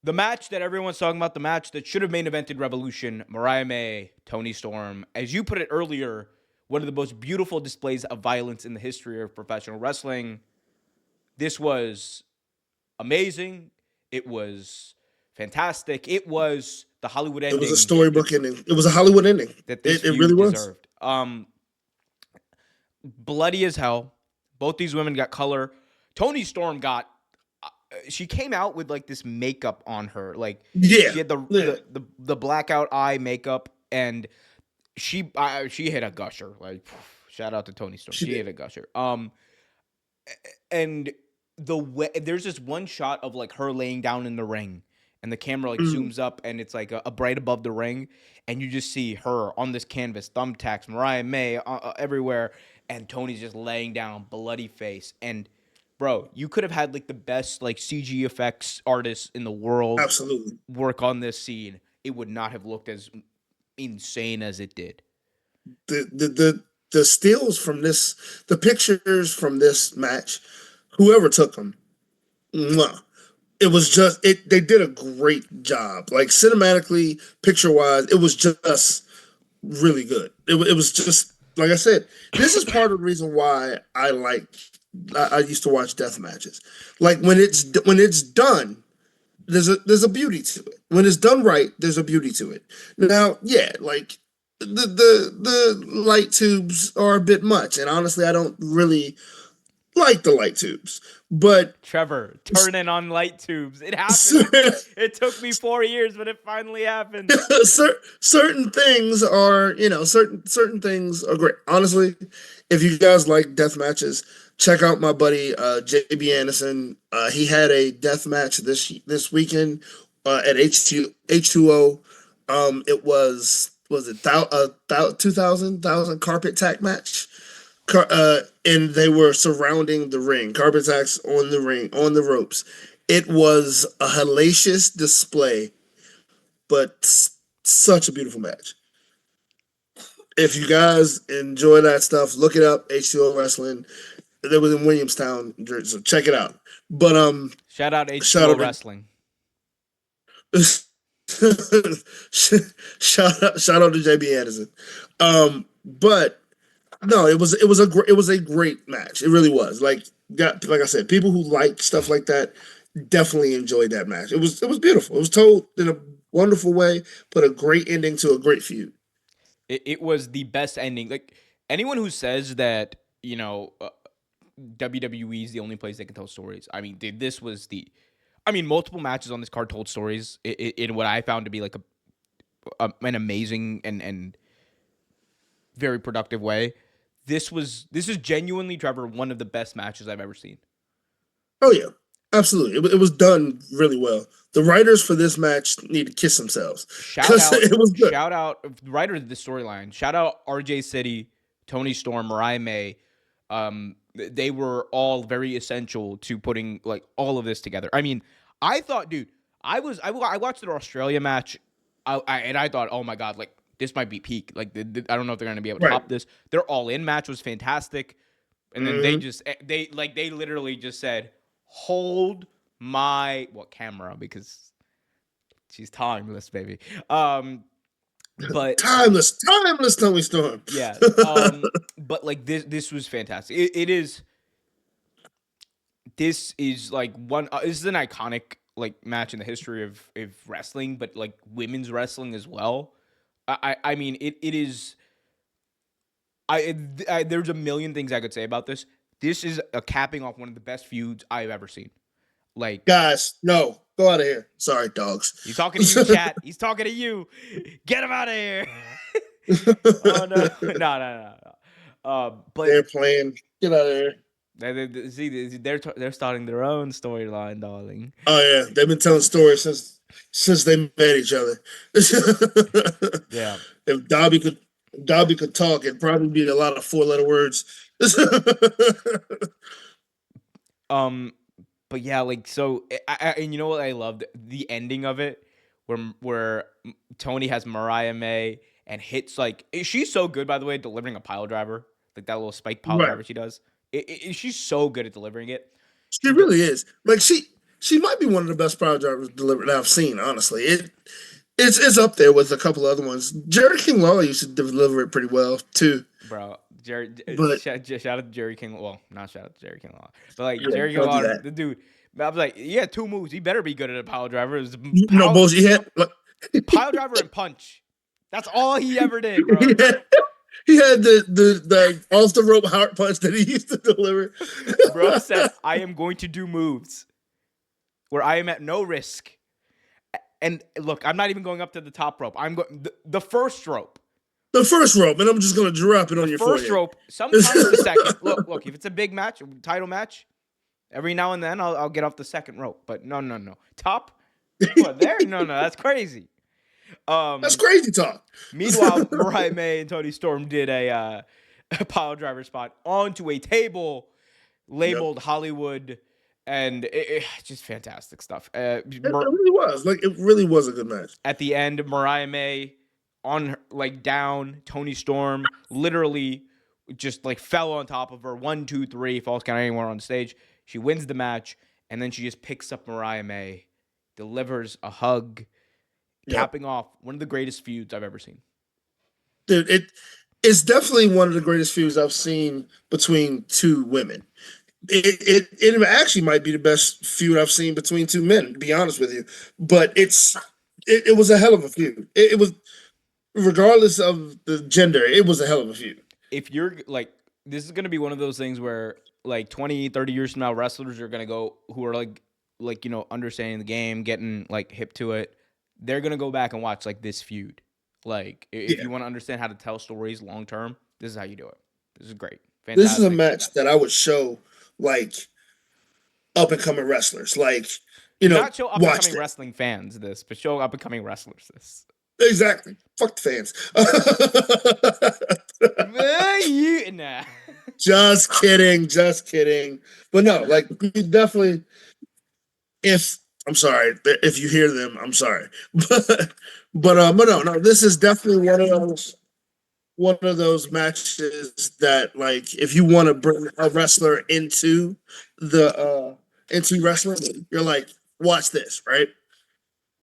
The match that everyone's talking about, the match that should have main evented Revolution, Mariah May, Toni Storm. As you put it earlier, one of the most beautiful displays of violence in the history of professional wrestling. This was amazing. It was fantastic. It was the Hollywood It was a ending storybook ending. It was a Hollywood ending. that this It really feud was. deserved. Bloody as hell. Both these women got color. Toni Storm got. She came out with like this makeup on her, like Yeah. she had Yeah. the blackout eye makeup, and she hit a gusher. Like shout out to Toni Storm, She she hit did. a gusher. And the way there's this one shot of like her laying down in the ring, and the camera like Mm. zooms up, and it's like a bright above the ring, and you just see her on this canvas, thumbtacks, Mariah May everywhere, and Tony's just laying down, bloody face. And bro, you could have had like the best like CG effects artists in the world Absolutely. work on this scene. It would not have looked as insane as it did. The stills from this, the pictures from this match, whoever took them, mwah, it was just it. They did a great job, like cinematically, picture wise. It was just really good. It was just like I said. This is part of the reason why I used to watch death matches. Like when it's done, there's a beauty to it. When it's done right, there's a beauty to it. Now, yeah, like the light tubes are a bit much, and honestly, I don't really like the light tubes. But Trevor, turning on light tubes. It happened. It took me 4 years, but it finally happened. certain things are, certain things are great. Honestly, if you guys like death matches, check out my buddy JB Anderson. He had a death match this weekend at H2O. It was it 2,000 carpet tack match. And they were surrounding the ring, carpet tacks on the ring, on the ropes. It was a hellacious display, but such a beautiful match. If you guys enjoy that stuff, look it up. H2O Wrestling. That was in Williamstown, Jersey, so check it out. But Shout out shout H2O out to Wrestling. shout out to JB Anderson. But no, it was a great match. It really was. Like I said, people who like stuff like that definitely enjoyed that match. It was beautiful. It was told in a wonderful way. Put a great ending to a great feud. It was the best ending. Like anyone who says that, WWE is the only place they can tell stories. I mean, dude, this was the. I mean, multiple matches on this card told stories in what I found to be like an amazing and very productive way. This is genuinely, Trevor, one of the best matches I've ever seen. Oh yeah, absolutely. It was done really well. The writers for this match need to kiss themselves Shout because out, it was good. shout out, writer of the storyline. Shout out RJ City, Tony Storm, Mariah May. They were all very essential to putting like all of this together. I mean, I thought, dude, I watched the Australia match, and I thought, oh my god, like this might be peak. Like I don't know if they're gonna be able to Right. top this. Their all in match was fantastic, and then Hmm. they literally just said, hold my camera, because she's timeless, baby. But Timeless Tony Storm. yeah, but like this was fantastic. It is. This is like one. This is an iconic like match in the history of wrestling, but like women's wrestling as well. I mean it is. There's a million things I could say about this. This is a capping off one of the best feuds I've ever seen. Like Guys, no, go out of here. Sorry, dogs. he's talking to you, chat. He's talking to you. Get him out of here. Oh no, no, no, no, no. But They're playing. Get out of here. see, they're starting their own storyline, darling. Oh yeah, they've been telling stories since they met each other. Yeah. If Dobby could talk, it'd probably be a lot of four-letter words. Um, but yeah, like so, and you know what I loved, the ending of it, where Tony has Mariah May and hits like she's so good, by the way, delivering a pile driver, like that little spike pile Right. driver she does. She's so good at delivering it. She really is. Like she might be one of the best power drivers delivered that I've seen. Honestly, it's up there with a couple other ones. Jerry King Lawler used to deliver it pretty well too, Bro, Jerry, but shout out to Jerry King. Well, not shout out to Jerry King Law, but like yeah, Jerry King don't do Law, that. the dude. I was like, yeah, two moves. He better be good at a pile driver. It was No bullshit. pile driver and punch. That's all he ever did, bro. He had the off the rope heart punch that he used to deliver. Bro said, I am going to do moves where I am at no risk. And look, I'm not even going up to the top rope. I'm going the first rope. The first rope, and I'm just gonna drop it The on your first forehead. rope, sometimes the second. Look, if it's a big match, a title match, every now and then I'll get off the second rope. But no. Top? What, there? No, that's crazy. That's crazy talk. Meanwhile, Mariah May and Tony Storm did a pile driver spot onto a table Yep. labeled Hollywood, and it's just fantastic stuff. It really was. Like it really was a good match. At the end, Mariah May on her, like down, Tony Storm literally just like fell on top of her. 1, 2, 3, falls count anywhere on stage. She wins the match, and then she just picks up Mariah May, delivers a hug, Yep. capping off one of the greatest feuds I've ever seen. Dude, it's definitely one of the greatest feuds I've seen between two women. It actually might be the best feud I've seen between two men, to be honest with you. But it was a hell of a feud. It was regardless of the gender, it was a hell of a feud. If you're like, this is going to be one of those things where like 20, 30 years from now, wrestlers are going to go who are like, understanding the game, getting like hip to it. They're going to go back and watch like this feud. Like if Yeah. you want to understand how to tell stories long term, this is how you do it. This is great. This is a Fantastic. match that I would show like up and coming wrestlers. Like, Not show up and watch coming it. wrestling fans this, but show up and coming wrestlers this. Exactly. Fuck the fans. Nah. Just kidding. Just kidding. But no, like you definitely if I'm sorry if you hear them, I'm sorry. But no, this is definitely one of those matches that like if you want to bring a wrestler into the into wrestling, you're like, watch this, right?